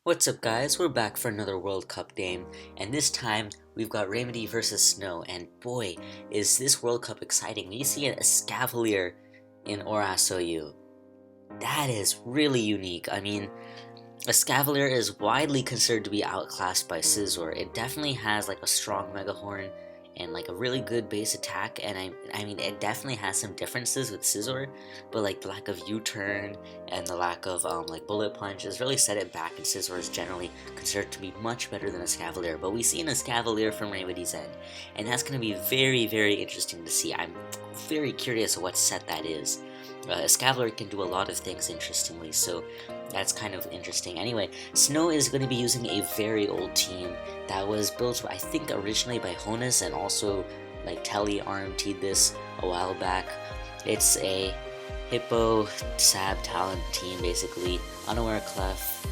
What's up guys, we're back for another World Cup game, and this time we've got Reymedy versus Snow, and boy, is this World Cup exciting. We see a Scavalier in ORAS OU. That is really unique. I mean, a Scavalier is widely considered to be outclassed by Scizor. It definitely has like a strong Mega Horn and like a really good base attack, and I mean it definitely has some differences with Scizor, but like the lack of U-turn and the lack of like bullet punches really set it back, and Scizor is generally considered to be much better than a Scavalier. But we see a Scavalier from Remedy's end, and that's going to be very interesting to see. I'm very curious what set that is. A Scavalier can do a lot of things interestingly, so that's kind of interesting. Anyway, Snow is going to be using a very old team that was built, I think, originally by Honus, and also like Telly RMT'd this a while back. It's a Hippo, Sab, Talent team, basically. Unaware Clef,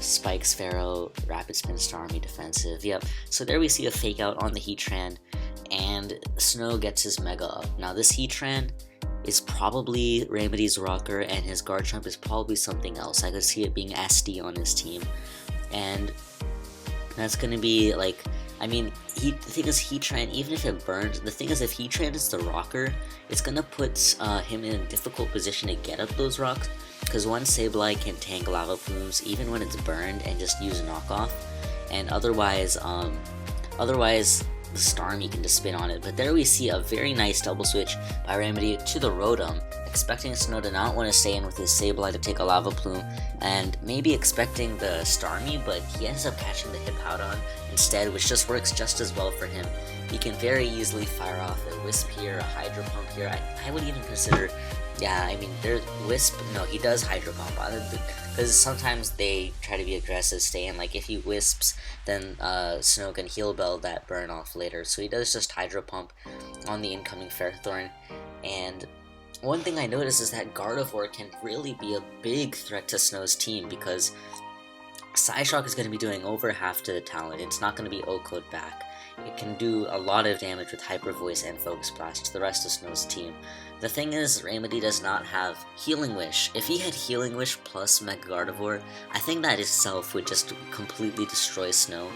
Spikes, Pharaoh, Rapid Spin, Starmie, Defensive. Yep, so there we see a fake out on the Heatran, and Snow gets his Mega up. Now this Heatran is probably Remedy's Rocker, and his Garchomp is probably something else. I could see it being SD on his team, and that's gonna be like, I mean, the thing is, Heatran, even if it burns, the thing is, if Heatran is the Rocker, it's gonna put him in a difficult position to get up those rocks, because one Sableye can tank Lava Plumes even when it's burned and just use knockoff, and otherwise the Starmie can just spin on it. But there we see a very nice double switch by Reymedy to the Rotom, expecting Snow to not want to stay in with his Sableye to take a Lava Plume, and maybe expecting the Starmie, but he ends up catching the Hippowdon instead, which just works just as well for him. He can very easily fire off a Wisp here, a Hydro Pump here. I would even consider, yeah, I mean, there's Wisp, no, he does Hydro Pump, because sometimes they try to be aggressive, stay in, like if he Wisps, then Snow can Heal Bell that burn off later, so he does just Hydro Pump on the incoming Ferrothorn. And one thing I noticed is that Gardevoir can really be a big threat to Snow's team, because Psyshock is going to be doing over half to the talent. It's not going to be O-Code back. It can do a lot of damage with Hyper Voice and Focus Blast to the rest of Snow's team. The thing is, Reymedy does not have Healing Wish. If he had Healing Wish plus Mega Gardevoir, I think that itself would just completely destroy Snow.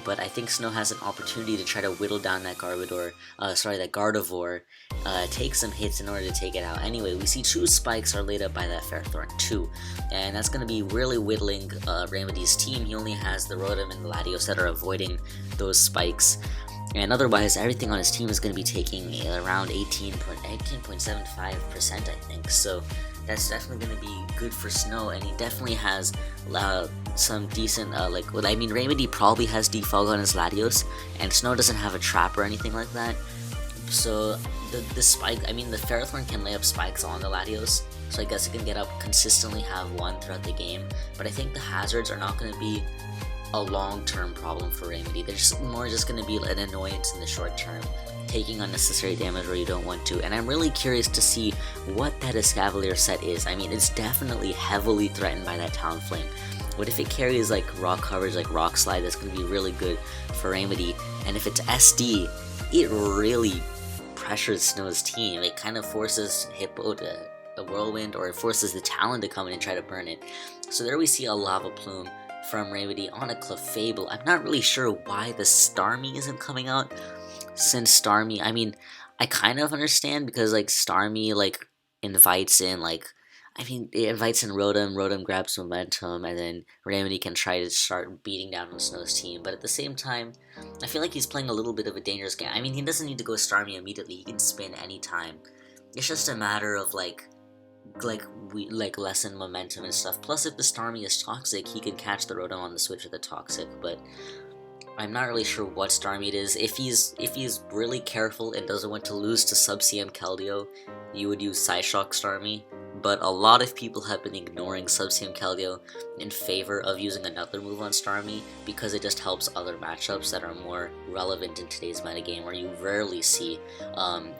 But I think Snow has an opportunity to try to whittle down that Gardevoir, take some hits in order to take it out. Anyway, we see two Spikes are laid up by that Ferrothorn too, and that's going to be really whittling Remedy's team. He only has the Rotom and the Latios that are avoiding those Spikes, and otherwise everything on his team is going to be taking around 18.75%, I think, so that's definitely going to be good for Snow, and he definitely has some decent, Reymedy probably has Defog on his Latios, and Snow doesn't have a Trap or anything like that, so the Spike, the Ferrothorn can lay up Spikes on the Latios, so I guess it can get up, consistently have one throughout the game, but I think the hazards are not going to be a long-term problem for Reymedy. They're just going to be an annoyance in the short term, taking unnecessary damage where you don't want to, and I'm really curious to see what that Escavalier set is. I mean, it's definitely heavily threatened by that Talonflame. What if it carries like rock coverage, like Rock Slide? That's going to be really good for Reymedy, and if it's SD, it really pressures Snow's team. It kind of forces Hippo to a Whirlwind, or it forces the Talon to come in and try to burn it. So there we see a Lava Plume from Reymedy on a Clefable. I'm not really sure why the Starmie isn't coming out, since Starmie, I kind of understand, because like Starmie like invites in it invites in Rotom grabs momentum, and then Reymedy can try to start beating down on Snow's team, but at the same time, I feel like he's playing a little bit of a dangerous game. He doesn't need to go Starmie immediately, he can spin anytime. It's just a matter of lessen momentum and stuff. Plus, if the Starmie is toxic, he can catch the Rotom on the switch with the toxic, but I'm not really sure what Starmie it is. If he's really careful and doesn't want to lose to Sub-CM Keldeo, you would use Psyshock Starmie, but a lot of people have been ignoring Sub-CM Keldeo in favor of using another move on Starmie, because it just helps other matchups that are more relevant in today's metagame, where you rarely see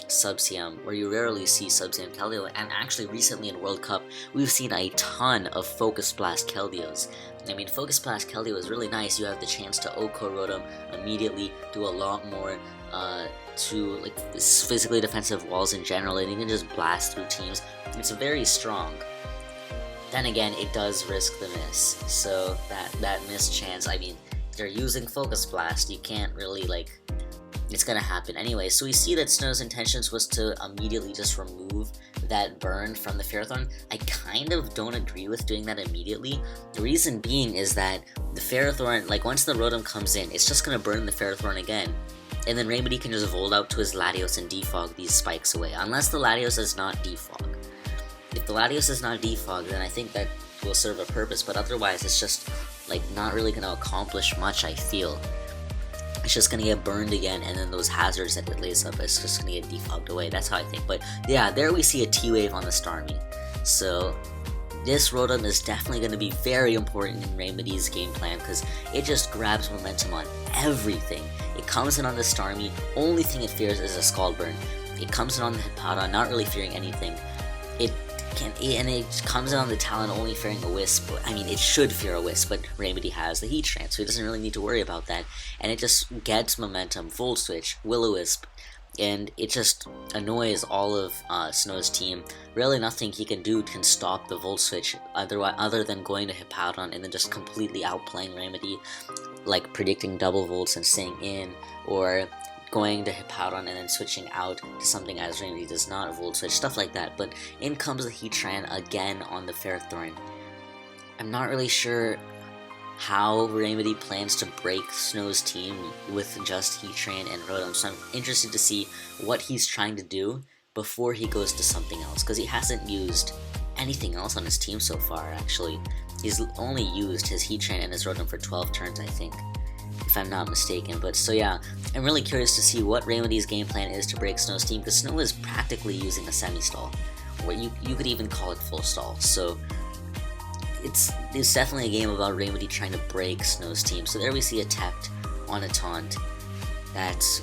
Sub-CM Keldeo, and actually recently in World Cup, we've seen a ton of Focus Blast Keldeos. Focus Blast Keldeo is really nice. You have the chance to OHKO Rotom immediately, do a lot more to physically defensive walls in general, and you can just blast through teams. It's very strong. then again, it does risk the miss. So that missed chance, I mean, they're using Focus Blast, you can't really like, it's gonna happen anyway. So we see that Snow's intentions was to immediately just remove that burn from the Ferrothorn. I kind of don't agree with doing that immediately. The reason being is that the Ferrothorn, like once the Rotom comes in, it's just gonna burn the Ferrothorn again. And then Reymedy can just Volt out to his Latios and defog these spikes away, unless the Latios is not defog. If the Latios is not defog, then I think that will serve a purpose, but otherwise it's just like not really gonna accomplish much, I feel. It's just gonna get burned again, and then those hazards that it lays up, it's just gonna get defogged away. That's how I think. But yeah, there we see a T-Wave on the Starmie. So this Rotom is definitely gonna be very important in Reymedy's game plan, because it just grabs momentum on everything. It comes in on the Starmie, only thing it fears is a Scald Burn. It comes in on the Hippowdon, not really fearing anything. And it comes in on the Talon, only fearing a Wisp. I mean, it should fear a Wisp, but Reymedy has the Heatran, so he doesn't really need to worry about that. And it just gets momentum, Volt Switch, Will-O-Wisp, and it just annoys all of Snow's team. Really nothing he can do can stop the Volt Switch, other than going to Hippowdon and then just completely outplaying Reymedy, like predicting double Volts and staying in, or going to Hippowdon and then switching out to something as Reymedy does not Volt Switch, stuff like that. But in comes the Heatran again on the Ferrothorn. I'm not really sure how Reymedy plans to break Snow's team with just Heatran and Rotom, so I'm interested to see what he's trying to do before he goes to something else, because he hasn't used anything else on his team so far, actually. He's only used his Heatran and his Rotom for 12 turns, I think, if I'm not mistaken. But so yeah, I'm really curious to see what Reymedy's game plan is to break Snow's team, because Snow is practically using a semi-stall, or you could even call it full stall. So it's definitely a game about Reymedy trying to break Snow's team. So there we see a Tect on a Taunt. That's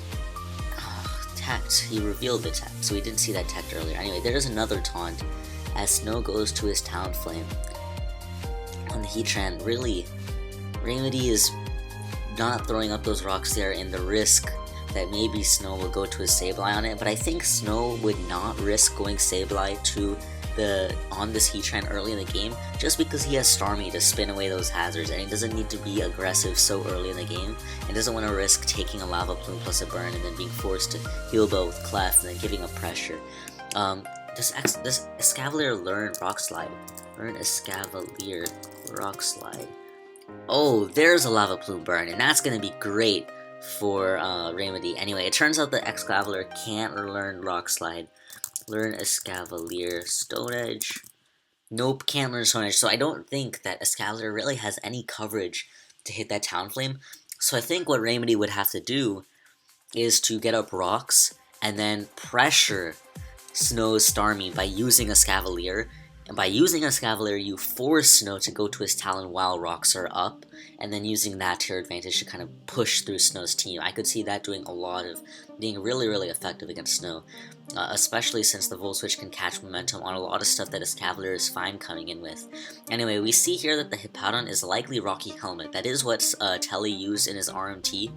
Tect. He revealed the Tect, so we didn't see that Tect earlier. Anyway, there's another Taunt as Snow goes to his Talonflame on the Heatran. Really, Reymedy is not throwing up those rocks there, and the risk that maybe Snow will go to his Sableye on it, but I think Snow would not risk going Sableye to on this Heatran early in the game, just because he has Starmie to spin away those hazards, and he doesn't need to be aggressive so early in the game, and doesn't want to risk taking a Lava Plume plus a burn and then being forced to Heal Bell with Clef and then giving up pressure. Does Escavalier learn Rock Slide? Learn Escavalier Rock Slide. Oh, there's a Lava Plume burn, and that's going to be great for Reymedy. Anyway, it turns out that Escavalier can't learn Rock Slide. Learn Escavalier. Stone Edge. Nope, can't learn Stone Edge. So I don't think that Escavalier really has any coverage to hit that Talonflame. So I think what Reymedy would have to do is to get up rocks and then pressure Snow's Starmie by using Escavalier. And by using Escavalier, you force Snow to go to his Talon while rocks are up, and then using that to your advantage to kind of push through Snow's team. I could see that doing a lot of, being really, really effective against Snow, especially since the Volt Switch can catch momentum on a lot of stuff that Escavalier is fine coming in with. Anyway, we see here that the Hippowdon is likely Rocky Helmet. That is what Telly used in his RMT.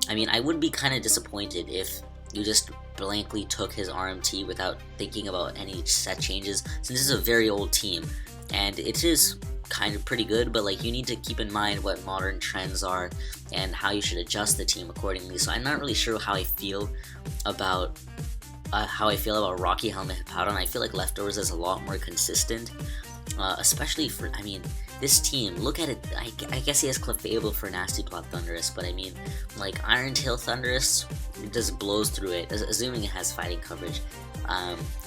I mean, I would be kind of disappointed if you just blankly took his RMT without thinking about any set changes, since this is a very old team, and it is kind of pretty good, but like you need to keep in mind what modern trends are and how you should adjust the team accordingly. So I'm not really sure how I feel about Rocky Helmet Hippowdon. I feel like Leftovers is a lot more consistent, especially for, I mean, this team, look at it, I guess he has Clefable for Nasty Plot Thundurus, but I mean, like, Iron Tail Thundurus, it just blows through it, assuming it has fighting coverage,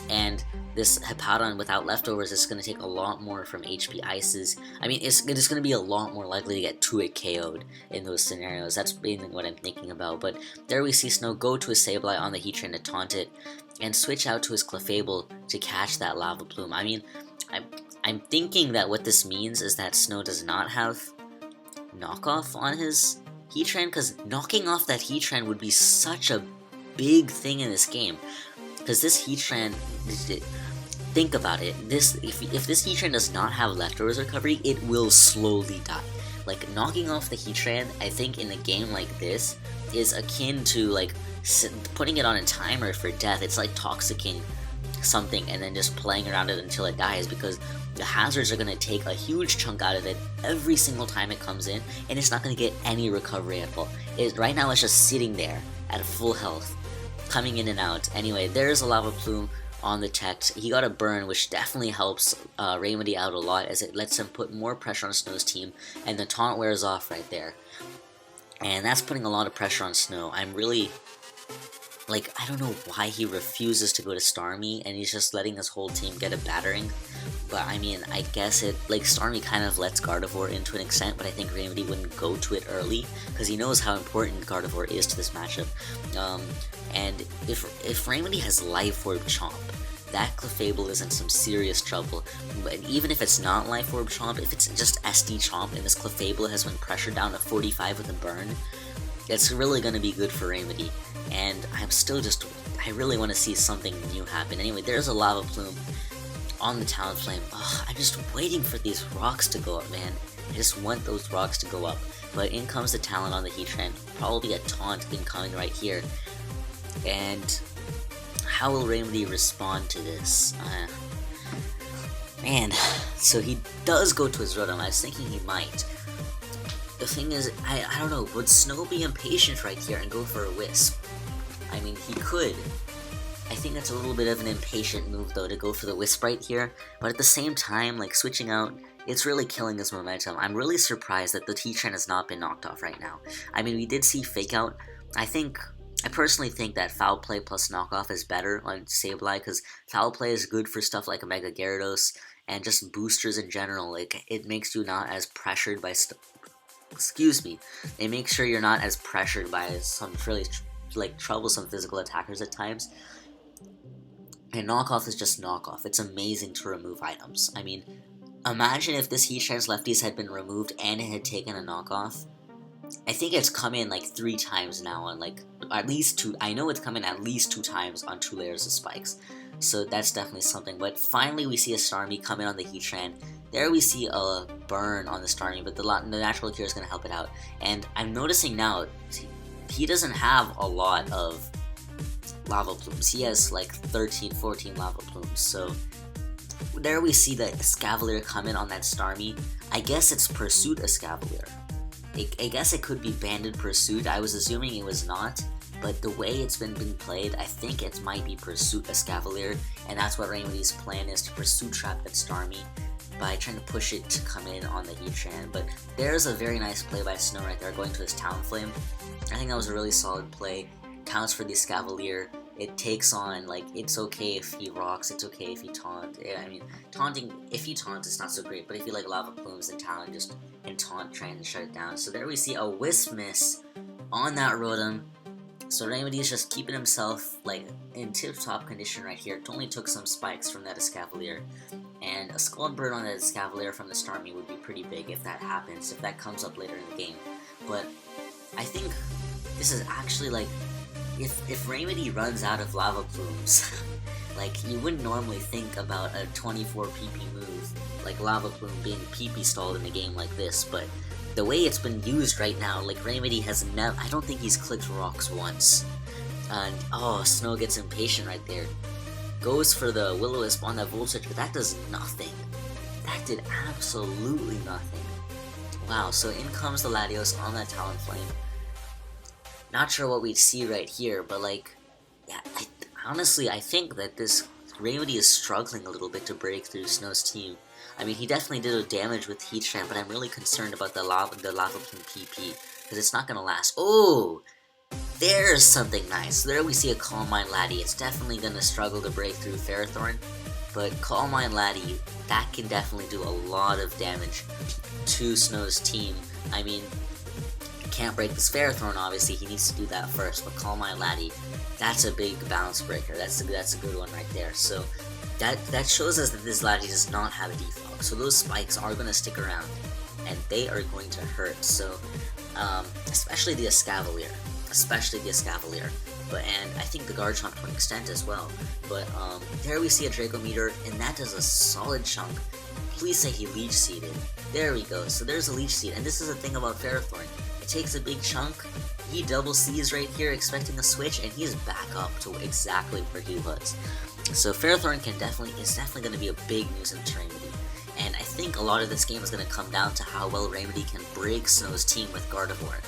and this Hippowdon without Leftovers is going to take a lot more from HP Ices. I mean, it's going to be a lot more likely to get 2-hit KO'd in those scenarios. That's mainly what I'm thinking about, but there we see Snow go to his Sableye on the Heatran to taunt it, and switch out to his Clefable to catch that Lava Plume. I mean, I'm thinking that what this means is that Snow does not have knockoff on his Heatran, because knocking off that Heatran would be such a big thing in this game. Because this Heatran, think about it, if this Heatran does not have Leftovers recovery, it will slowly die. Like, knocking off the Heatran, I think in a game like this, is akin to, like, putting it on a timer for death. It's like Toxicking something and then just playing around it until it dies, because the hazards are going to take a huge chunk out of it every single time it comes in, and it's not going to get any recovery at all. Right now it's just sitting there at full health, coming in and out. Anyway, there's a lava plume on the tech. He got a burn, which definitely helps Reymedy out a lot, as it lets him put more pressure on Snow's team, and the taunt wears off right there. And that's putting a lot of pressure on Snow. I'm really, like, I don't know why he refuses to go to Starmie, and he's just letting his whole team get a battering. But I mean, I guess it, like, Starmie kind of lets Gardevoir in to an extent, but I think Reymedy wouldn't go to it early, because he knows how important Gardevoir is to this matchup. And if Reymedy has Life Orb Chomp, that Clefable is in some serious trouble. But even if it's not Life Orb Chomp, if it's just SD Chomp and this Clefable has been pressured down to 45 with a burn, it's really going to be good for Reymedy. And I really want to see something new happen. Anyway, there's a Lava Plume on the Talonflame. Ugh, I'm just waiting for these rocks to go up, man. I just want those rocks to go up. But in comes the Talon on the Heatran. Probably a taunt incoming right here. And how will Reymedy respond to this? Man, so he does go to his Rotom. I was thinking he might. The thing is, I don't know, would Snow be impatient right here and go for a Wisp? I mean, he could. I think that's a little bit of an impatient move, though, to go for the Wisp right here. But at the same time, like, switching out, it's really killing his momentum. I'm really surprised that the Heatran has not been knocked off right now. I mean, we did see Fake Out. I personally think that Foul Play plus Knockoff is better on Sableye, because Foul Play is good for stuff like a Mega Gyarados, and just boosters in general. Like, it makes you not as pressured by it makes sure you're not as pressured by some really, troublesome physical attackers at times. And Knockoff is just Knockoff. It's amazing to remove items. I mean, imagine if this Heatran's lefties had been removed and it had taken a Knockoff. I think it's come in like 3 times now on like at least 2. I know it's come in at least 2 times on 2 layers of spikes. So that's definitely something. But finally we see a Starmie come in on the Heatran. There we see a burn on the Starmie, but the natural cure is going to help it out. And I'm noticing now, he doesn't have a lot of lava plumes. He has like 13, 14 lava plumes. So there we see the Escavalier come in on that Starmie. I guess it's Pursuit Escavalier. I guess it could be Banded Pursuit. I was assuming it was not, but the way it's been played, I think it might be Pursuit Escavalier, and that's what Reymedy's plan is, to Pursuit Trap that Starmie by trying to push it to come in on the Heatran. But there's a very nice play by Snow right there, going to his Talonflame. I think that was a really solid play. Counts for the Escavalier. It takes on, like, it's okay if he rocks, it's okay if he taunt. I mean, taunting, if he taunts, it's not so great, but if you like Lava Plumes and Talon, just and taunt, trying to shut it down. So there we see a Wisp miss on that Rotom. So Reymedy is just keeping himself, like, in tip-top condition right here. It only took some spikes from that Escavalier. And a Scald Bird on that Escavalier from the Starmie would be pretty big if that happens, if that comes up later in the game. But I think this is actually, like, if Reymedy runs out of Lava Plumes, like, you wouldn't normally think about a 24 PP move, like Lava Plume being PP stalled in a game like this, but the way it's been used right now, like, Reymedy has never, I don't think he's clicked rocks once. And, oh, Snow gets impatient right there. Goes for the Will-O-Wisp on that Voltage, but that does nothing. That did absolutely nothing. Wow, so in comes the Latios on that Talonflame. Not sure what we'd see right here, but, like, yeah, honestly, I think that this Reymedy is struggling a little bit to break through Snow's team. I mean, he definitely did a damage with Heatran, but I'm really concerned about the Lava Plume PP, because it's not going to last. Oh! There's something nice. So there we see a Calm Mind Laddie. It's definitely going to struggle to break through Ferrothorn, but Calm Mind Laddie, that can definitely do a lot of damage to Snow's team. I mean, can't break this Ferrothorn, obviously, he needs to do that first, but Calm Mind Laddie, that's a big balance breaker. That's a good one right there. So that shows us that this Laddie does not have a defog, so those spikes are going to stick around, and they are going to hurt. So especially the Escavalier, and I think the Garchomp to an extent as well. But there we see a Draco Meteor, and that does a solid chunk. Please say he Leech Seeded. There we go. So there's a Leech Seed, and this is the thing about Ferrothorn. It takes a big chunk. He double C's right here, expecting a switch, and he's back up to exactly where he was. So Ferrothorn is definitely going to be a big nuisance to Reymedy. And I think a lot of this game is going to come down to how well Reymedy can break Snow's team with Gardevoir.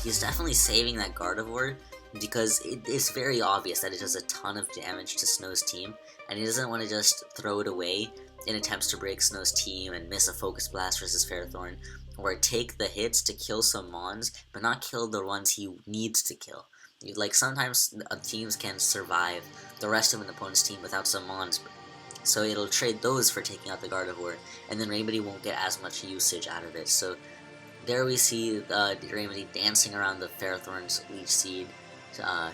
He's definitely saving that Gardevoir because it is very obvious that it does a ton of damage to Snow's team, and he doesn't want to just throw it away in attempts to break Snow's team and miss a Focus Blast versus Ferrothorn, or take the hits to kill some Mons, but not kill the ones he needs to kill. Like, sometimes teams can survive the rest of an opponent's team without some Mons, so it'll trade those for taking out the Gardevoir, and then Reymedy won't get as much usage out of it. So there we see Reymedy dancing around the Ferrothorn's Leech Seed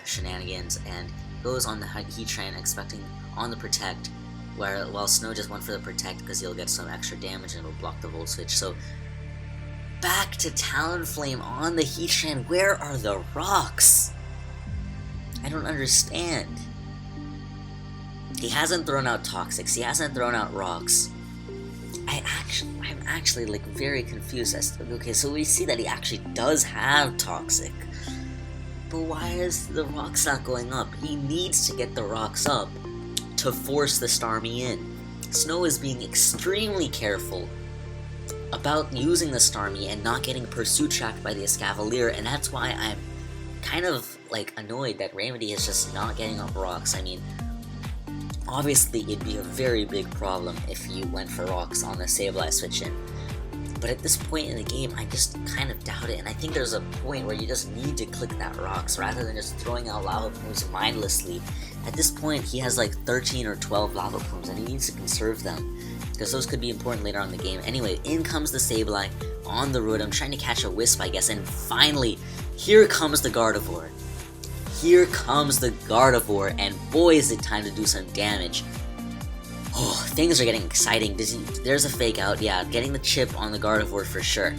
shenanigans, and goes on the Heatran expecting on the Protect, while Snow just went for the Protect because he'll get some extra damage and it'll block the Volt Switch. So back to Talonflame on the Heatran. Where are the rocks? I don't understand. He hasn't thrown out Toxics, he hasn't thrown out rocks. I'm actually like very confused as to, okay, so we see that he actually does have Toxic, but why is the rocks not going up? He needs to get the rocks up to force the Starmie in. Snow is being extremely careful about using the Starmie and not getting pursuit tracked by the Escavalier, and that's why I'm kind of like annoyed that Reymedy is just not getting up rocks. I mean, obviously it'd be a very big problem if you went for rocks on the Sableye switch in, but at this point in the game I just kind of doubt it, and I think there's a point where you just need to click that rocks rather than just throwing out Lava Plumes mindlessly. At this point he has like 13 or 12 Lava Plumes and he needs to conserve them, because those could be important later on in the game. Anyway, in comes the Sableye on the Rotom, trying to catch a Wisp I guess, and finally, here comes the Gardevoir. Here comes the Gardevoir, and boy is it time to do some damage. Oh, things are getting exciting. There's a fake out, yeah, getting the chip on the Gardevoir for sure.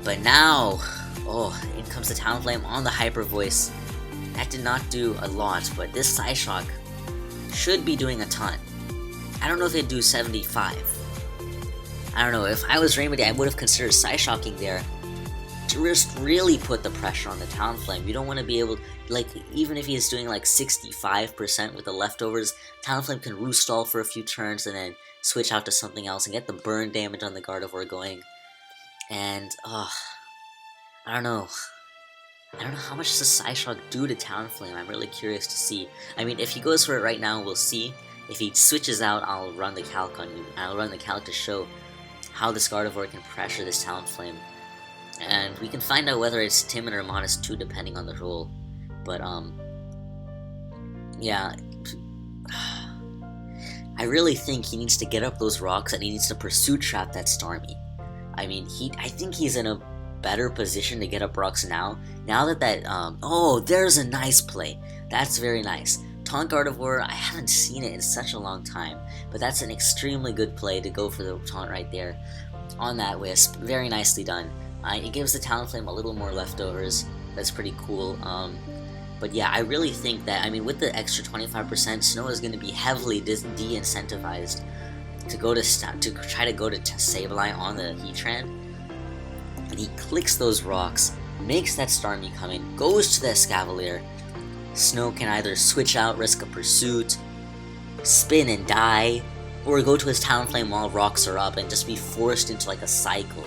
But now, oh, in comes the Talonflame on the Hyper Voice. That did not do a lot, but this Psyshock should be doing a ton. I don't know if it'd do 75. I don't know, if I was Reymedy, I would have considered Psyshocking there to just really put the pressure on the Talonflame. You don't want to be able, like, even if he's doing like 65% with the leftovers, Talonflame can Roost Stall for a few turns and then switch out to something else and get the burn damage on the Gardevoir going. And, I don't know how much does Psyshock do to Talonflame. I'm really curious to see. I mean, if he goes for it right now, we'll see. If he switches out, I'll run the calc on you. I'll run the calc to show how this Gardevoir can pressure this Talonflame. And we can find out whether it's timid or modest too, depending on the role. But, yeah. I really think he needs to get up those rocks and he needs to Pursuit Trap that Starmie. I mean, I think he's in a better position to get up rocks now. Now that oh, there's a nice play. That's very nice. Taunt Gardevoir, I haven't seen it in such a long time, but that's an extremely good play to go for the taunt right there on that Wisp. Very nicely done. It gives the Talonflame a little more leftovers. That's pretty cool. But yeah, I really think that, I mean, with the extra 25%, Snow is going to be heavily de-incentivized to try to go to Sableye on the Heatran. And he clicks those rocks, makes that Starmie come in, goes to the Escavalier. Snow can either switch out, risk a pursuit, spin and die, or go to his Talonflame while rocks are up and just be forced into like a cycle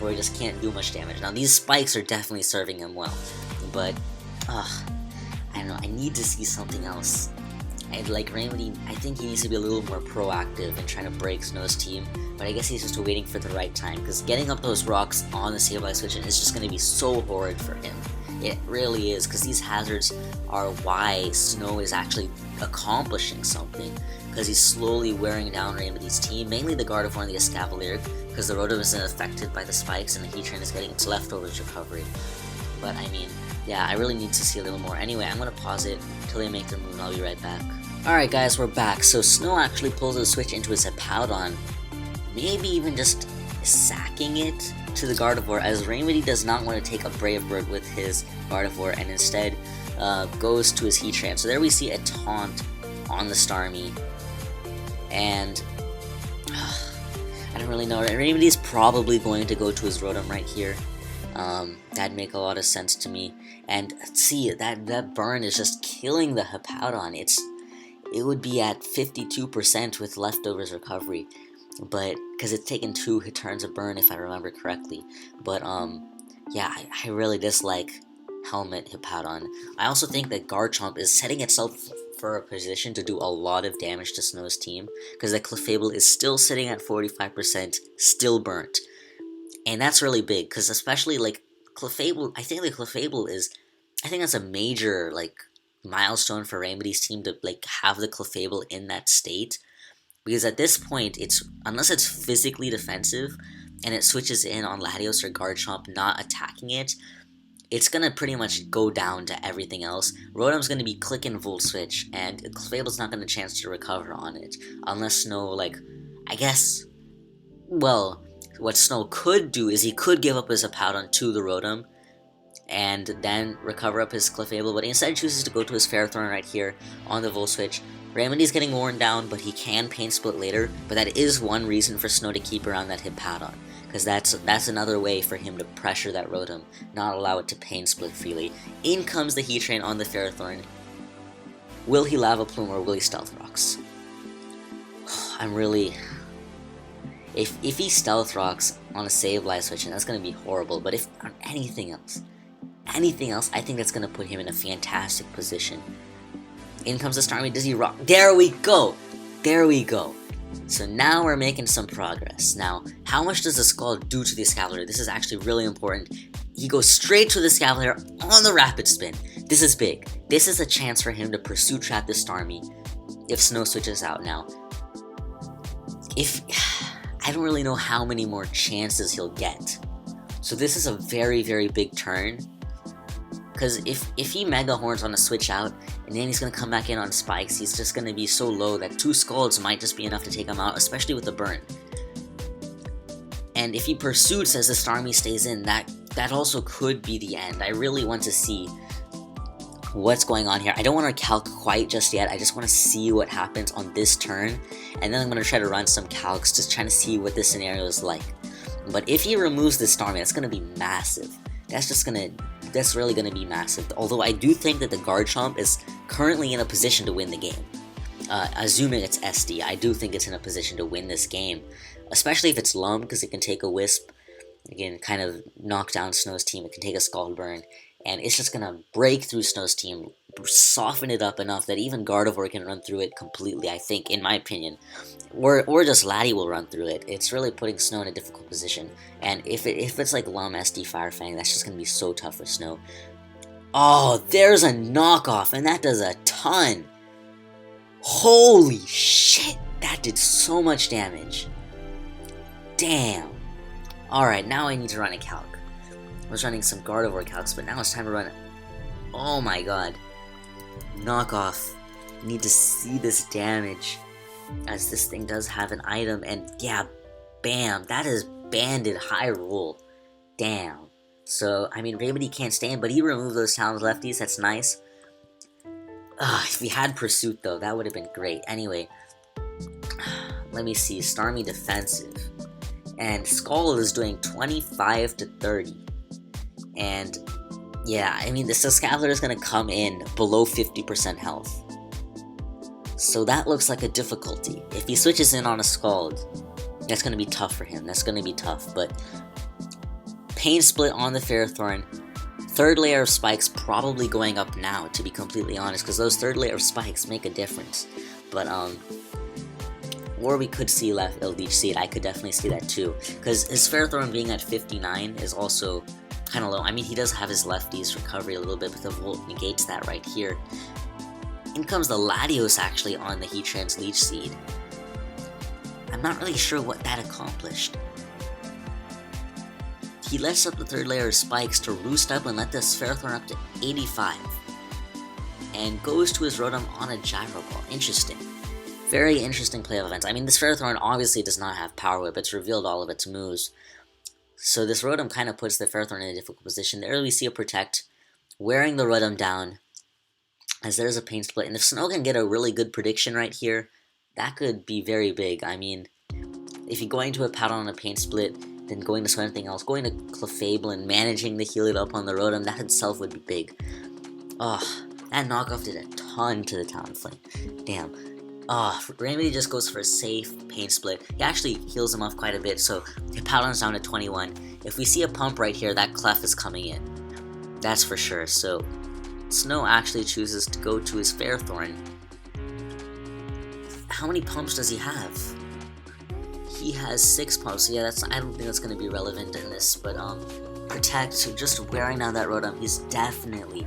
where he just can't do much damage. Now these spikes are definitely serving him well, but I don't know, I need to see something else. And like Reymedy, I think he needs to be a little more proactive in trying to break Snow's team, but I guess he's just waiting for the right time, because getting up those rocks on the Sableye switch is just going to be so horrid for him. It really is, because these hazards are why Snow is actually accomplishing something, because he's slowly wearing down Reymedy's team, mainly the Gardevoir and the Escavalier, because the Rotom isn't affected by the spikes and the Heatran is getting its leftovers recovery. But I mean, yeah, I really need to see a little more. Anyway, I'm going to pause it until they make their move and I'll be right back. Alright guys, we're back. So Snow actually pulls the switch into his Hippowdon, maybe even just sacking it to the Gardevoir, as Reymedy does not want to take a Brave Bird with his Gardevoir and instead goes to his Heatran. So there we see a taunt on the Starmie, and I don't really know. Remedy's probably going to go to his Rotom right here. That'd make a lot of sense to me. And see, that burn is just killing the Hippowdon. it would be at 52% with leftovers recovery, but because it's taken 2 hit turns of burn if I remember correctly. But yeah, I really dislike Helmet Hippowdon. I also think that Garchomp is setting itself for a position to do a lot of damage to Snow's team, because the Clefable is still sitting at 45%, still burnt. And that's really big, because especially, like, Clefable, I think the Clefable is, I think that's a major, like, milestone for Remedy's team to, like, have the Clefable in that state, because at this point, it's, unless it's physically defensive, and it switches in on Latios or Garchomp not attacking it, it's gonna pretty much go down to everything else. Rotom's gonna be click and Volt Switch, and Clefable's not gonna chance to recover on it, unless Snow, like, I guess, well, what Snow could do is he could give up his Hippowdon to the Rotom, and then recover up his Clefable, but instead chooses to go to his Ferrothorn right here on the Volt Switch. Remedy's getting worn down, but he can Pain Split later, but that is one reason for Snow to keep around that Hippowdon, because that's another way for him to pressure that Rotom, not allow it to Pain Split freely. In comes the Heat Train on the Ferrothorn. Will he Lava Plume or will he Stealth Rocks? I'm really... If he Stealth Rocks on a Save Life Switch, that's going to be horrible, but if on anything else, I think that's going to put him in a fantastic position. In comes the Starmie, does he rock? There we go! There we go! So now we're making some progress. Now, how much does the Scald do to the Escavalier? This is actually really important. He goes straight to the Escavalier on the Rapid Spin. This is big. This is a chance for him to Pursuit Trap the Starmie if Snow switches out now. I don't really know how many more chances he'll get. So this is a very, very big turn. Because if he Mega Horns on a switch out, and then he's going to come back in on Spikes, he's just going to be so low that 2 Scalds might just be enough to take him out, especially with the burn. And if he Pursuits as the Starmie stays in, that also could be the end. I really want to see what's going on here. I don't want to calc quite just yet, I just want to see what happens on this turn, and then I'm going to try to run some calcs, just trying to see what this scenario is like. But if he removes the Starmie, that's going to be massive. That's really going to be massive. Although I do think that the Garchomp is currently in a position to win the game. Assuming it's SD, I do think it's in a position to win this game. Especially if it's Lum, because it can take a Wisp. Again, kind of knock down Snow's team. It can take a Scald Burn. And it's just going to break through Snow's team. Soften it up enough that even Gardevoir can run through it completely, I think, in my opinion. Or just Laddie will run through it. It's really putting Snow in a difficult position. And if it's like Lum, SD, Firefang, that's just going to be so tough for Snow. Oh, there's a knockoff, and that does a ton. Holy shit, that did so much damage. Damn. Alright, now I need to run a calc. I was running some Gardevoir calcs, but now it's time to run... Oh my god. Knockoff. Need to see this damage, as this thing does have an item, and yeah, bam, that is banded high roll. Damn. So, I mean, Reymedy can't stay in, but he removed those Talons lefties, that's nice. If he had Pursuit, though, that would have been great. Anyway, let me see, Starmie defensive. And Scald is doing 25 to 30. And, yeah, I mean, the Escavalier is going to come in below 50% health. So that looks like a difficulty. If he switches in on a Scald, that's going to be tough for him. That's going to be tough, but... Pain Split on the Ferrothorn. Third layer of Spikes probably going up now, to be completely honest, because those third layer of Spikes make a difference. But, or we could see left Eldritch Seed. I could definitely see that too, because his Ferrothorn being at 59 is also kind of low. I mean, he does have his lefties recovery a little bit, but the Volt negates that right here. In comes the Latios actually on the Heatran's Leech Seed. I'm not really sure what that accomplished. He lets up the third layer of Spikes to roost up and let this Ferrothorn up to 85. And goes to his Rotom on a Gyro Ball. Interesting. Very interesting play of events. I mean, this Ferrothorn obviously does not have Power Whip. It's revealed all of its moves. So this Rotom kind of puts the Ferrothorn in a difficult position. There we see a Protect, wearing the Rotom down, as there's a Pain Split. And if Snow can get a really good prediction right here, that could be very big. I mean, if you're going to a Powder on a Pain Split, then going to something else, going to Clefable and managing to heal it up on the Rotom, that itself would be big. Oh, that knockoff did a ton ton to the Talonflame. Damn. Reymedy just goes for a safe pain split. He actually heals him off quite a bit, so Hippowdon's down to 21. If we see a pump right here, that Clef is coming in. That's for sure. So Snow actually chooses to go to his Ferrothorn. How many pumps does he have? He has 6 pumps. So yeah, I don't think that's going to be relevant in this, but Protect, so just wearing down that Rotom, he's definitely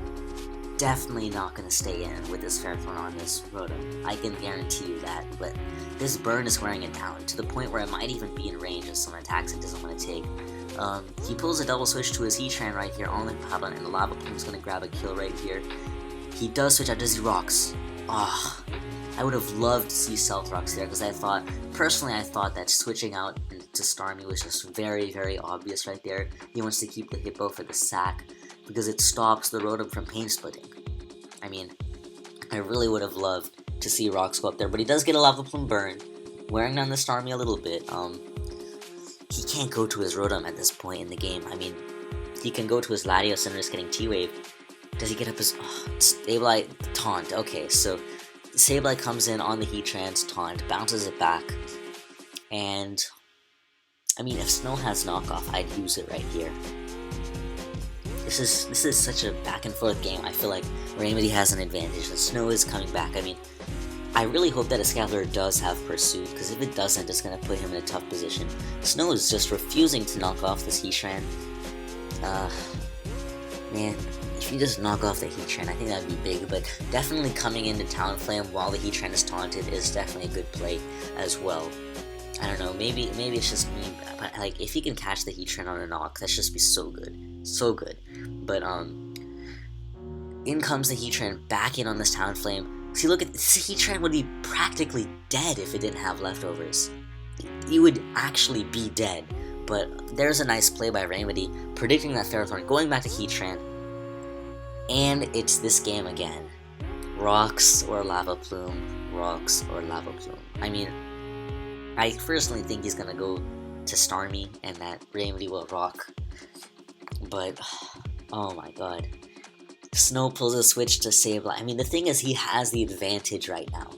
not going to stay in with this Ferrothorn on this Rotom. I can guarantee you that, but this burn is wearing it down to the point where it might even be in range of some attacks it doesn't want to take. He pulls a double switch to his Heatran right here on the Hippowdon, and the Lava Plume's going to grab a kill right here. He does switch out, does he rocks? I would have loved to see Stealth Rocks there, because I thought that switching out to Starmie was just very, very obvious right there. He wants to keep the Hippo for the sack, because it stops the Rotom from pain splitting. I mean, I really would have loved to see Rocks go up there, but he does get a Lava Plume burn, wearing down the Starmie a little bit. He can't go to his Rotom at this point in the game. I mean, he can go to his Latios and risk getting T-Wave. Does he get up his... Sableye, Taunt. Okay, so Sableye comes in on the Heatran's Taunt, bounces it back, and... I mean, if Snow has knockoff, I'd use it right here. This is such a back and forth game. I feel like Reymedy has an advantage, and Snow is coming back. I mean, I really hope that Escavalier does have Pursuit, because if it doesn't, it's going to put him in a tough position. Snow is just refusing to knock off this Heatran. Man, if you just knock off the Heatran, I think that would be big, but definitely coming into Talonflame while the Heatran is taunted is definitely a good play as well. I don't know, maybe it's just me, but like, if he can catch the Heatran on a knock, that should just be so good. So good. But, in comes the Heatran back in on this Talonflame. See, look at this, Heatran would be practically dead if it didn't have leftovers. He would actually be dead. But there's a nice play by Reymedy, predicting that Ferrothorn, going back to Heatran, and it's this game again. Rocks or Lava Plume, Rocks or Lava Plume. I mean, I personally think he's gonna go to Starmie and that Reymedy will rock. But, oh my god. Snow pulls a switch to Sableye. I mean, the thing is, he has the advantage right now.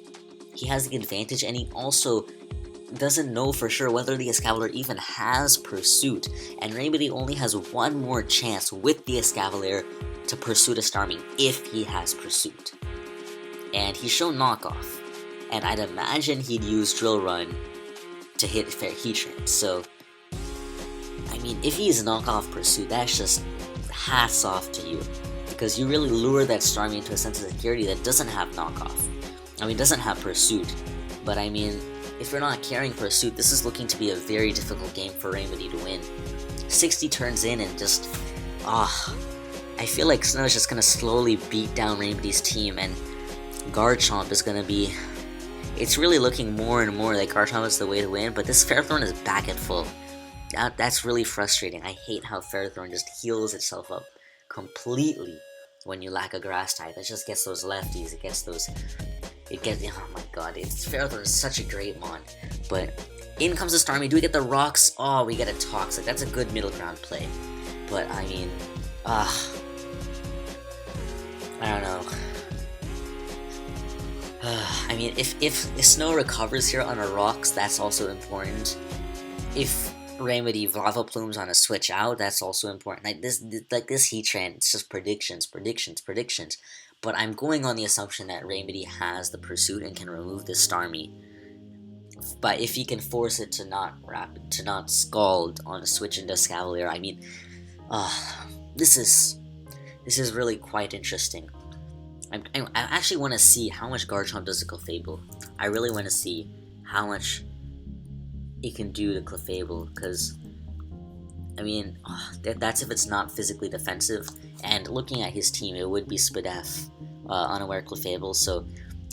He has the advantage, and he also doesn't know for sure whether the Escavalier even has Pursuit. And Reymedy only has one more chance with the Escavalier to Pursuit a Starmie if he has Pursuit. And he's shown Knockoff. And I'd imagine he'd use Drill Run to hit Heatran. So, I mean, if he's Knockoff Pursuit, that's just hats off to you. Because you really lure that Starmie into a sense of security that doesn't have Knockoff. I mean, doesn't have Pursuit. But I mean, if you're not carrying Pursuit, this is looking to be a very difficult game for Reymedy to win. 60 turns in and just... I feel like Snow is just going to slowly beat down Remedy's team, and Garchomp is going to be... It's really looking more and more like Garchomp is the way to win, but this Ferrothorn is back at full. That's really frustrating. I hate how Ferrothorn just heals itself up completely when you lack a Grass type. It just gets those lefties, oh my god, Ferrothorn is such a great mon. But in comes the Starmie. Do we get the Rocks? Oh, we get a Toxic. That's a good middle ground play. But I mean, I don't know. I mean, if Snow recovers here on a Rocks, that's also important. If Reymedy Lava Plumes on a switch out, that's also important. Like this Heatran, it's just predictions. But I'm going on the assumption that Reymedy has the Pursuit and can remove this Starmie. But if he can force it to not Scald on a switch into Escavalier, I mean, this is really quite interesting. I actually want to see how much Garchomp does to Clefable. I really want to see how much it can do to Clefable, because, I mean, that's if it's not physically defensive, and looking at his team, it would be Spadef, Unaware Clefable, so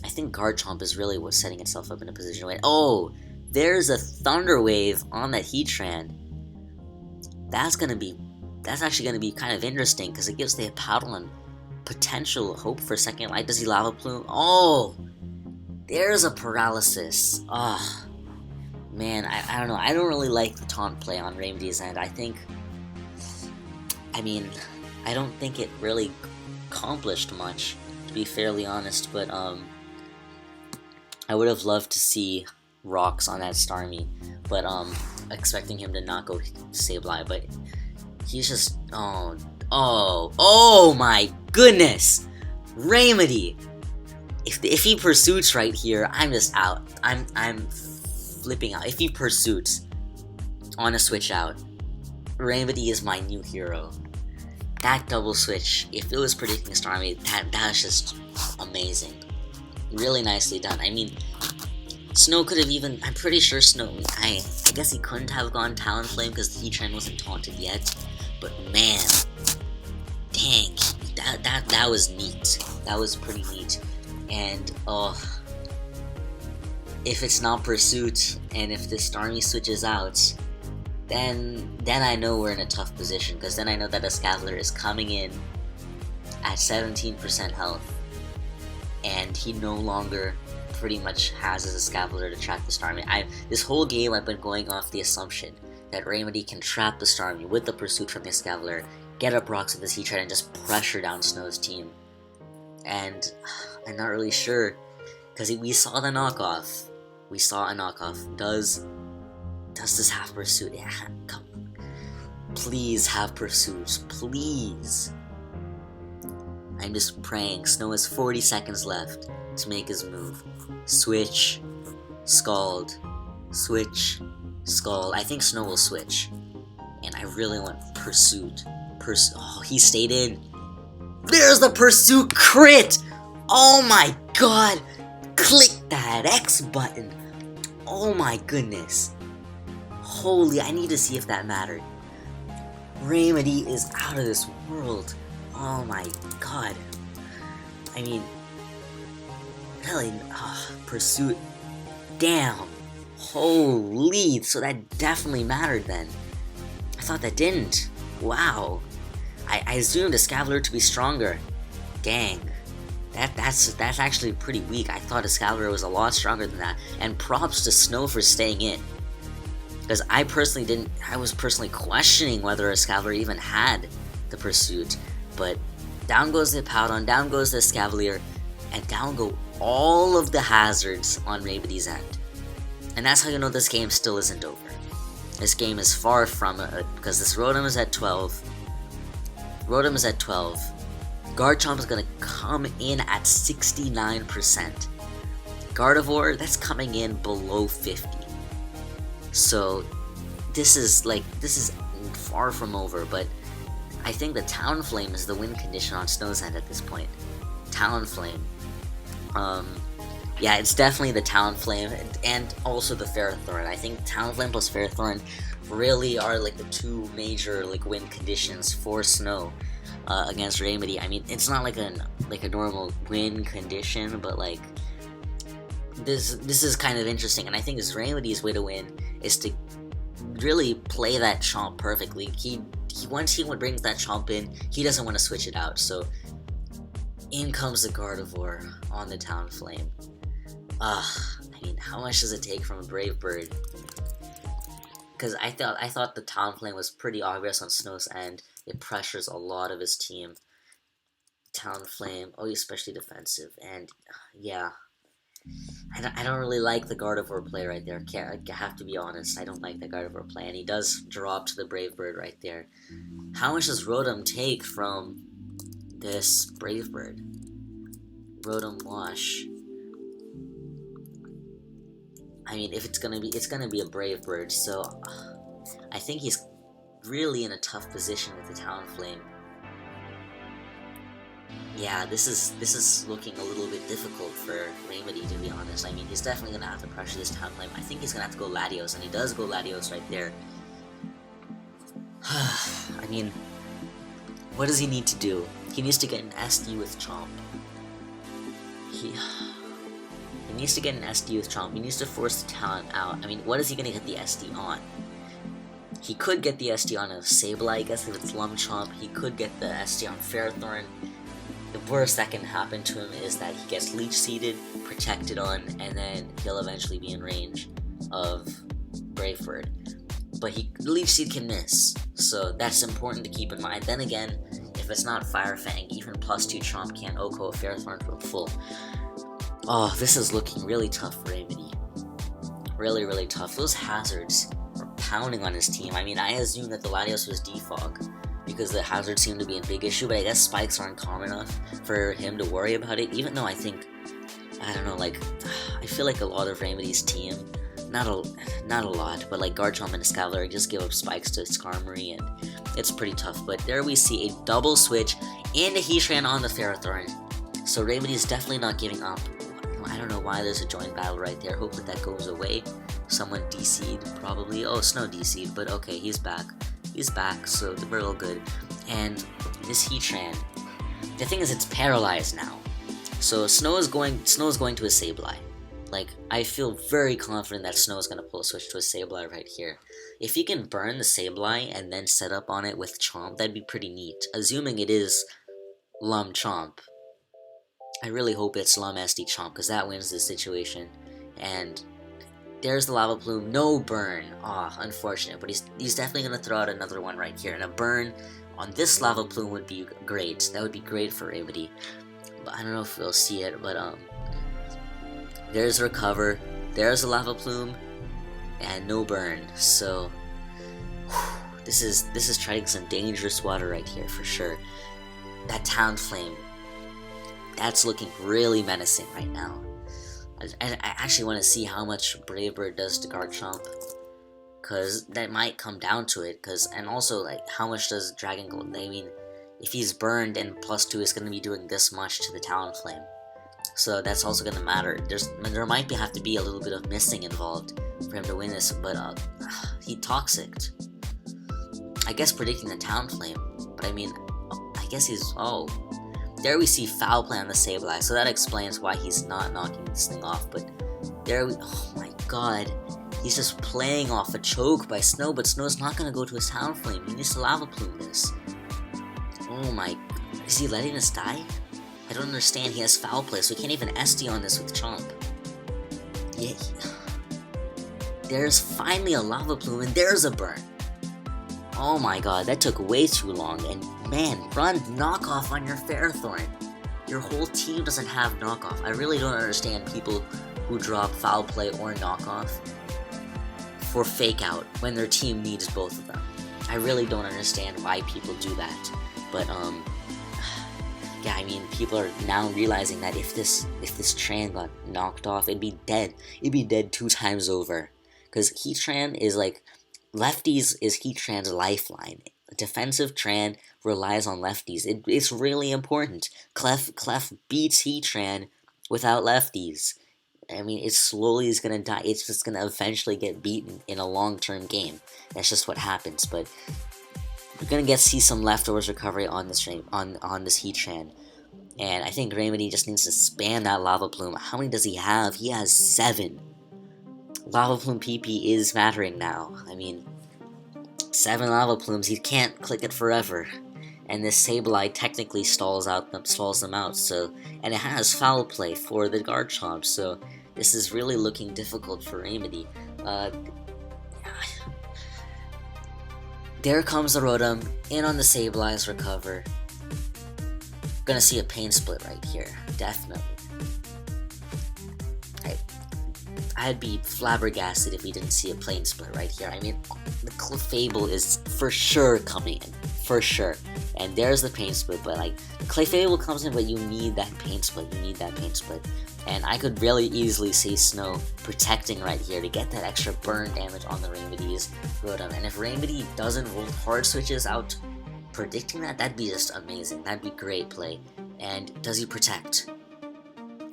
I think Garchomp is really what's setting itself up in a position to win. Oh, there's a Thunder Wave on that Heatran. That's actually going to be kind of interesting, because it gives the Hippowdon potential hope for second life. Does he Lava Plume? Oh, there's a Paralysis. Man, I don't know. I don't really like the taunt play on Remedy's end. I don't think it really accomplished much. be fairly honest, but I would have loved to see rocks on that Starmie, but expecting him to not go Sableye, but he's just oh my goodness, Reymedy. If he pursuits right here, I'm just out. I'm flipping out. If he pursuits on a switch out, Reymedy is my new hero. That double switch, if it was predicting Starmie, that's just amazing. Really nicely done. I mean, Snow could have even, I'm pretty sure Snow, I guess he couldn't have gone Talonflame because the Heatran wasn't taunted yet, but man, dang, that was neat. That was pretty neat. And, if it's not Pursuit, and if the Starmie switches out, then I know we're in a tough position, because then I know that a Escavalier is coming in at 17% health, and he no longer pretty much has his Escavalier to trap the Starmie. This whole game I've been going off the assumption that Reymedy can trap the Starmie with the Pursuit from the Escavalier, get up rocks with his Heatran, and just pressure down Snow's team. And I'm not really sure, because we saw the knockoff. We saw a knockoff. Does this have Pursuit? Yeah, come on. Please have Pursuit. Please. I'm just praying. Snow has 40 seconds left to make his move. Switch. Scald. Switch. Scald. I think Snow will switch. And I really want Pursuit. Oh, he stayed in. There's the Pursuit crit! Oh my god! Click that X button! Oh my goodness. Holy, I need to see if that mattered. Reymedy is out of this world. Oh my god. I mean, really, Pursuit. Damn. Holy, so that definitely mattered then. I thought that didn't. Wow. I assumed Escavalier to be stronger. Dang. That's actually pretty weak. I thought Escavalier was a lot stronger than that. And props to Snow for staying in. Because I was personally questioning whether Escavalier even had the Pursuit. But down goes the Powdon, down goes the Escavalier, and down go all of the hazards on Reymedy's end. And that's how you know this game still isn't over. This game is far from it, because this Rotom is at 12. Rotom is at 12. Garchomp is going to come in at 69%. Gardevoir, that's coming in below 50. So, this is far from over, but I think the Talonflame is the win condition on Snow's end at this point. Talonflame. Yeah, it's definitely the Talonflame, and also the Ferrothorn. I think Talonflame plus Ferrothorn really are like the two major win conditions for Snow against Reymedy. I mean, it's not like a normal win condition, but like this is kind of interesting, and I think Reymedy's way to win is to really play that Chomp perfectly. He once he brings that Chomp in, he doesn't want to switch it out. So in comes the Gardevoir on the Talonflame. I mean, how much does it take from a Brave Bird? Because I thought the Talonflame was pretty obvious on Snow's end. It pressures a lot of his team. Talonflame, especially defensive, and yeah, I don't really like the Gardevoir play right there. I have to be honest, I don't like the Gardevoir play, and he does drop to the Brave Bird right there. How much does Rotom take from this Brave Bird? Rotom Wash. I mean, if it's gonna be a Brave Bird, so I think he's really in a tough position with the Talonflame. Yeah, this is looking a little bit difficult for Reymedy, to be honest. I mean, he's definitely gonna have to pressure this Talonflame. I think he's gonna have to go Latios, and he does go Latios right there. I mean, what does he need to do? He needs to get an SD with Chomp. He needs to get an SD with Chomp. He needs to force the Talon out. I mean, what is he gonna get the SD on? He could get the SD on a Sableye, I guess, if it's Chomp. He could get the SD on Ferrothorn. The worst that can happen to him is that he gets Leech Seeded, protected on, and then he'll eventually be in range of Brave Bird. But Leech Seed can miss, so that's important to keep in mind. Then again, if it's not Fire Fang, even +2 Chomp can't Oko a Ferrothorn to full. Oh, this is looking really tough for Reymedy. Really, really tough. Those hazards are pounding on his team. I mean, I assumed that the Latios was defog because the hazards seem to be a big issue, but I guess spikes aren't common enough for him to worry about it, even though I think, I don't know, like, I feel like a lot of Reymedy's team, not a lot, but like Garchomp and Escavalier just give up spikes to Skarmory, and it's pretty tough. But there we see a double switch into Heatran on the Ferrothorn, so Reymedy is definitely not giving up. I don't know why there's a joint battle right there. Hopefully that goes away. Someone DC'd, probably. Oh, Snow DC'd, but okay, he's back. He's back, so we're all good. And this Heatran, the thing is, it's paralyzed now. So Snow is going to a Sableye. Like, I feel very confident that Snow is going to pull a switch to a Sableye right here. If he can burn the Sableye and then set up on it with Chomp, that'd be pretty neat. Assuming it is Lum Chomp. I really hope it's Lum SD Chomp, because that wins this situation. And there's the Lava Plume. No burn. Aw, unfortunate. But he's definitely going to throw out another one right here. And a burn on this Lava Plume would be great. That would be great for Reymedy. But I don't know if we'll see it, but there's Recover. There's a Lava Plume. And no burn. So this is treading some dangerous water right here for sure. That Talonflame, that's looking really menacing right now. I actually want to see how much Brave Bird does to Garchomp, because that might come down to it. And also, like, how much does Dragon Gold? I mean, if he's burned and +2 is going to be doing this much to the Talonflame, so that's also going to matter. There might have to be a little bit of missing involved for him to win this, but he Toxic'd. I guess predicting the Talonflame, but I mean, I guess he's, oh. There we see Foul Play on the Sableye, so that explains why he's not knocking this thing off, but there we, oh my god, he's just playing off a choke by Snow, but Snow's not going to go to his Talonflame. He needs to Lava Plume this. Oh my, is he letting us die? I don't understand. He has Foul Play, so he can't even SD on this with Chomp. Yeah, there's finally a Lava Plume, and there's a burn. Oh my god, that took way too long, and man, run knockoff on your Ferrothorn. Your whole team doesn't have knockoff. I really don't understand people who drop Foul Play or knockoff for Fake Out when their team needs both of them. I really don't understand why people do that. But yeah, I mean, people are now realizing that if this Tran got knocked off, it'd be dead. It'd be dead 2 times over. Because Heatran is like, lefties is Heatran's lifeline. Defensive Tran relies on lefties. It's really important. Clef beats Heatran without lefties. I mean, it slowly is gonna die. It's just gonna eventually get beaten in a long-term game. That's just what happens. But we're gonna see some leftovers recovery on this on this Heatran. And I think Reymedy just needs to spam that Lava Plume. How many does he have? He has 7. Lava Plume PP is mattering now. I mean, 7 Lava Plumes, he can't click it forever. And this Sableye technically stalls them out, so, and it has Foul Play for the Garchomp, so this is really looking difficult for Reymedy. There comes the Rotom, in on the Sableye's Recover. Gonna see a Pain Split right here, definitely. I'd be flabbergasted if we didn't see a Pain Split right here. I mean, the Clefable is for sure coming in. For sure. And there's the Pain Split, but like, the Clefable comes in, but you need that Pain Split. You need that Pain Split. And I could really easily see Snow protecting right here to get that extra burn damage on the Reymedy's Rotom. And if Reymedy doesn't roll hard switches out, predicting that, that'd be just amazing. That'd be great play. And does he protect?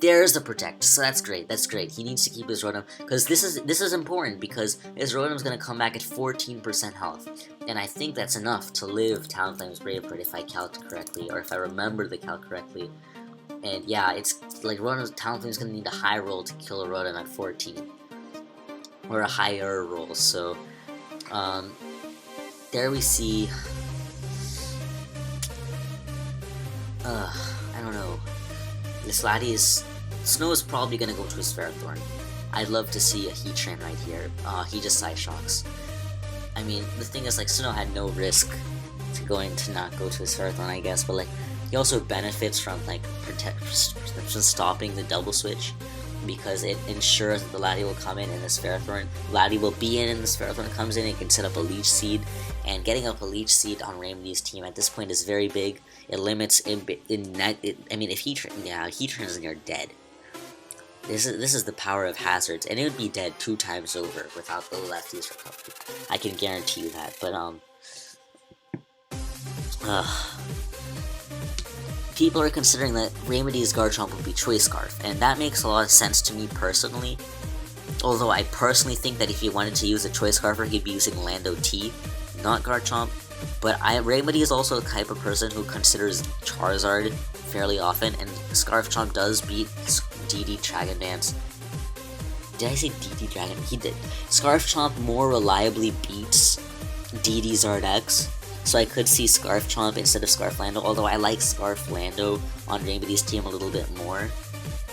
There's the protect, so that's great, He needs to keep his Rotom, because this is important, because his Rotom's going to come back at 14% health, and I think that's enough to live Talonflame's Brave Bird if I calc correctly, or if I remember the calc correctly. And yeah, it's like Talonflame's going to need a high roll to kill a Rotom at 14, or a higher roll, so there we see, I don't know, this laddie is, Snow is probably going to go to his Ferrothorn. I'd love to see a Heatran right here. He just Side Shocks. I mean, the thing is, like, Snow had no risk to not go to his Ferrothorn, I guess, but like he also benefits from like from stopping the double switch, because it ensures that the Laddie will come in and the Ferrothorn. Laddie will be in and the Ferrothorn comes in and can set up a Leech Seed. And getting up a Leech Seed on Reymedy's team at this point is very big. It limits I mean, if he turns and you're dead. This is the power of hazards, and it would be dead 2 times over without the lefties recovery. I can guarantee you that. But people are considering that Reymedy's Garchomp would be Choice Scarf, and that makes a lot of sense to me personally. Although I personally think that if he wanted to use a Choice Scarfer, he'd be using Lando T, not Garchomp. But Reymedy is also the type of person who considers Charizard fairly often, and Scarf Chomp does beat DD Dragon Dance. Did I say DD Dragon? He did. Scarf Chomp more reliably beats DD Zardex, so I could see Scarf Chomp instead of Scarf Lando, although I like Scarf Lando on Reymedy's team a little bit more.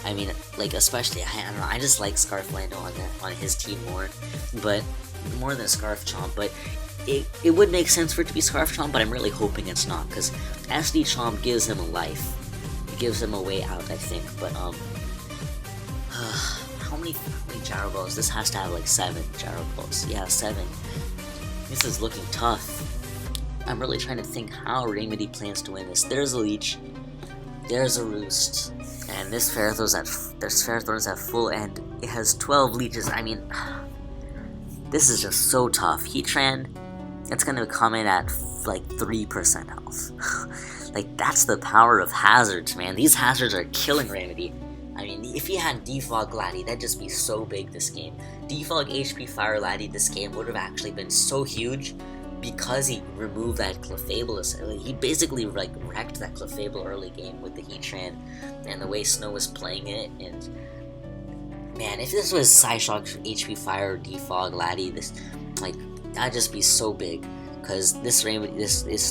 I mean, like, especially, I don't know, I just like Scarf Lando on his team more than Scarf Chomp, but it would make sense for it to be Scarf Chomp, but I'm really hoping it's not, because SD Chomp gives him a life. It gives him a way out, I think, but, how many Gyro Balls? This has to have, like, 7 Gyro Balls. Yeah, 7. This is looking tough. I'm really trying to think how Reymedy plans to win this. There's a Leech. There's a Roost. And this Ferrothorn's at full end. It has 12 Leeches. I mean, this is just so tough. Heatran, it's gonna come in at like 3% health. Like, that's the power of hazards, man. These hazards are killing Reymedy. I mean, if he had Defog Laddie, that'd just be so big this game. Defog HP Fire Laddie this game would have actually been so huge, because he removed that Clefable. He basically like wrecked that Clefable early game with the Heatran and the way Snow was playing it. And man, if this was Psyshock HP Fire or Defog Laddie, that'd just be so big. Because this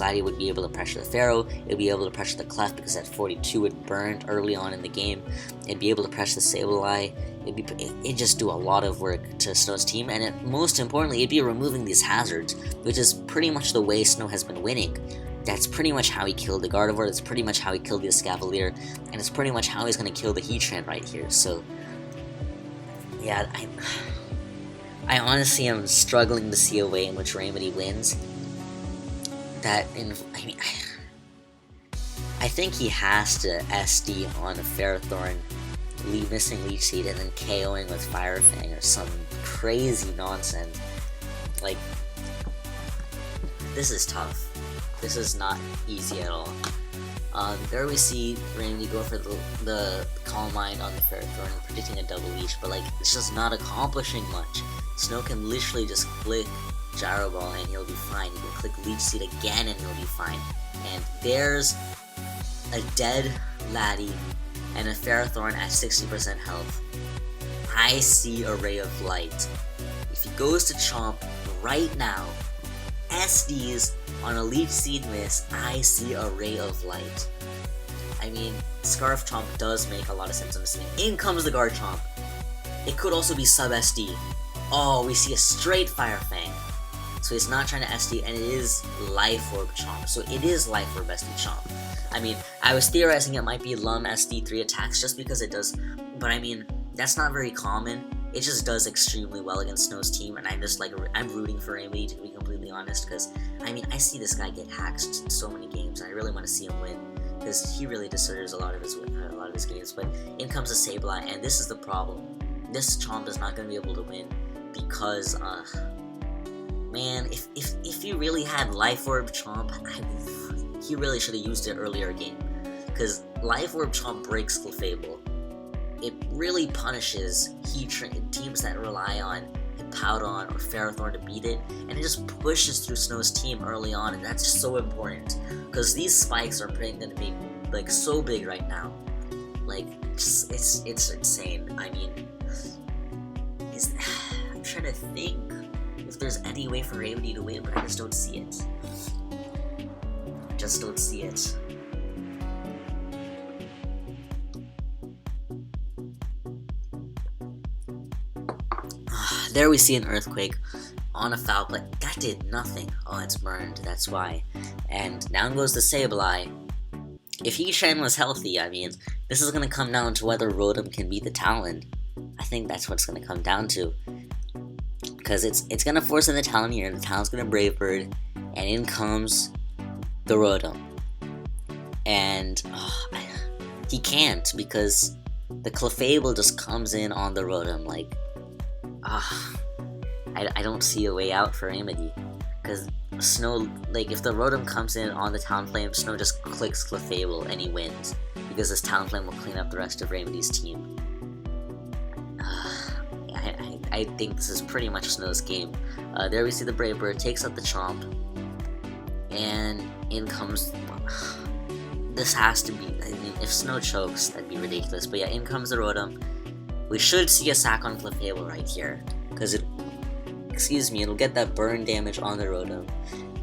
Laddie would be able to pressure the Pharaoh, it would be able to pressure the Clef because at 42 it burned early on in the game, it'd be able to pressure the Sableye, it'd just do a lot of work to Snow's team, and most importantly, it'd be removing these hazards, which is pretty much the way Snow has been winning. That's pretty much how he killed the Gardevoir, that's pretty much how he killed the Escavalier, and it's pretty much how he's going to kill the Heatran right here, so yeah, I honestly am struggling to see a way in which Reymedy wins. I think he has to SD on a Ferrothorn, missing Leech Seed, and then KOing with Fire Fang or some crazy nonsense. Like, this is tough. This is not easy at all. There we see Reymedy go for the Calm Mind on the Ferrothorn and predicting a double Leech, but like, it's just not accomplishing much. Snow can literally just click Gyro Ball and he'll be fine. He can click Leech Seed again and he'll be fine. And there's a dead Laddie and a Ferrothorn at 60% health. I see a Ray of Light. If he goes to Chomp right now, SDs on a Leech Seed miss, I see a Ray of Light. I mean, Scarf Chomp does make a lot of sense on this thing. In comes the Garchomp. It could also be sub SD. Oh, we see a straight Fire Fang. So he's not trying to SD, and it is Life Orb Chomp. So it is Life Orb SD Chomp. I mean, I was theorizing it might be Lum SD 3 attacks just because it does, but I mean, that's not very common. It just does extremely well against Snow's team, and I'm rooting for Reymedy, to be completely honest, because, I mean, I see this guy get hacked in so many games, and I really want to see him win, because he really deserves a lot of his games. But in comes the Sableye, and this is the problem. This Chomp is not going to be able to win, because, man, if he really had Life Orb Chomp, he really should have used it earlier game, because Life Orb Chomp breaks Clefable. It really punishes teams that rely on Hippowdon or Ferrothorn to beat it, and it just pushes through Snow's team early on, and that's so important, because these spikes are going to be like so big right now. Like, it's insane. I mean, I'm trying to think if there's any way for Reymedy to win, but I just don't see it. Just don't see it. There we see an Earthquake on a foul play. That did nothing. Oh, it's burned, that's why. And down goes the Sableye. If Heatran was healthy, I mean, this is going to come down to whether Rotom can beat the Talon. I think that's what it's going to come down to. Because it's going to force in the Talon here, and the Talon's going to Brave Bird, and in comes the Rotom. And he can't, because the Clefable just comes in on the Rotom. Like, I don't see a way out for Reymedy. Because Snow, like, if the Rotom comes in on the Talonflame, Snow just clicks Clefable and he wins. Because this Talonflame will clean up the rest of Remedy's team. I think this is pretty much Snow's game. There we see the Brave Bird, takes out the Chomp. And in comes... This has to be... I mean, if Snow chokes, that'd be ridiculous. But yeah, in comes the Rotom. We should see a sack on Clefable right here. Because it... Excuse me, it'll get that burn damage on the Rotom.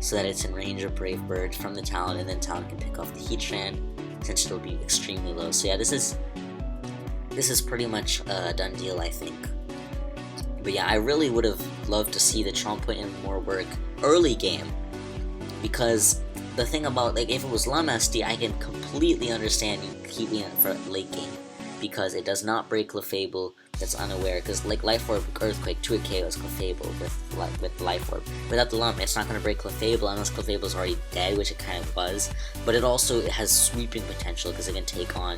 So that it's in range of Brave Bird from the Talon. And then Talon can pick off the Heatran. Since it'll be extremely low. So yeah, this is pretty much a done deal, I think. But yeah, I really would have loved to see the Chomp put in more work early game. Because the thing about, like, if it was Lamesti, I can completely understand you keeping it for late game. Because it does not break Clefable that's unaware. Because, like, Life Orb Earthquake, 2 KOs Clefable with Life Orb. Without the Lump, it's not going to break Clefable unless Clefable's already dead, which it kind of was. But it also has sweeping potential because it can take on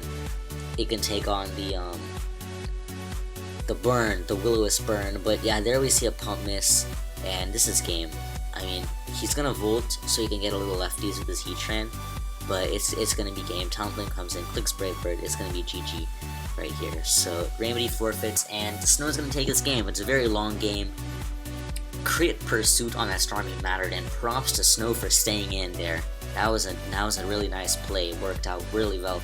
the burn, the Will-O-Wisp burn. But yeah, there we see a Pump Miss, and this is game. I mean, he's gonna Volt so he can get a little lefties with his Heatran, but it's gonna be game. Talonflame comes in, clicks Brave Bird, it's gonna be GG right here. So Reymedy forfeits, and Snow's gonna take this game. It's a very long game. Crit pursuit on that Starmie mattered, and props to Snow for staying in there. That was a really nice play. It worked out really well,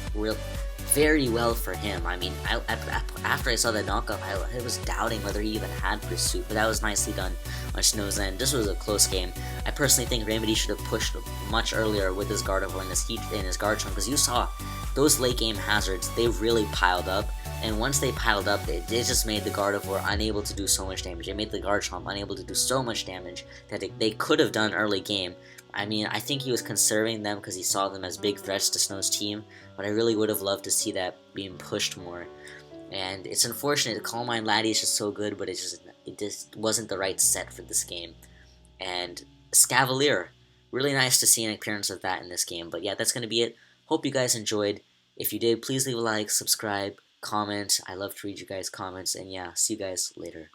very well for him. I mean, after I saw that knockup, I was doubting whether he even had Pursuit, but that was nicely done on Snow's end. This was a close game. I personally think Reymedy should have pushed much earlier with his Gardevoir and his Garchomp, because you saw those late game hazards, they really piled up, and once they piled up, it just made the Gardevoir unable to do so much damage. It made the Garchomp unable to do so much damage that they could have done early game. I mean, I think he was conserving them because he saw them as big threats to Snow's team, but I really would have loved to see that being pushed more. And it's unfortunate, Calm Mind Laddie is just so good, but it just wasn't the right set for this game. And Scavalier, really nice to see an appearance of that in this game. But yeah, that's going to be it. Hope you guys enjoyed. If you did, please leave a like, subscribe, comment. I love to read you guys' comments, and yeah, see you guys later.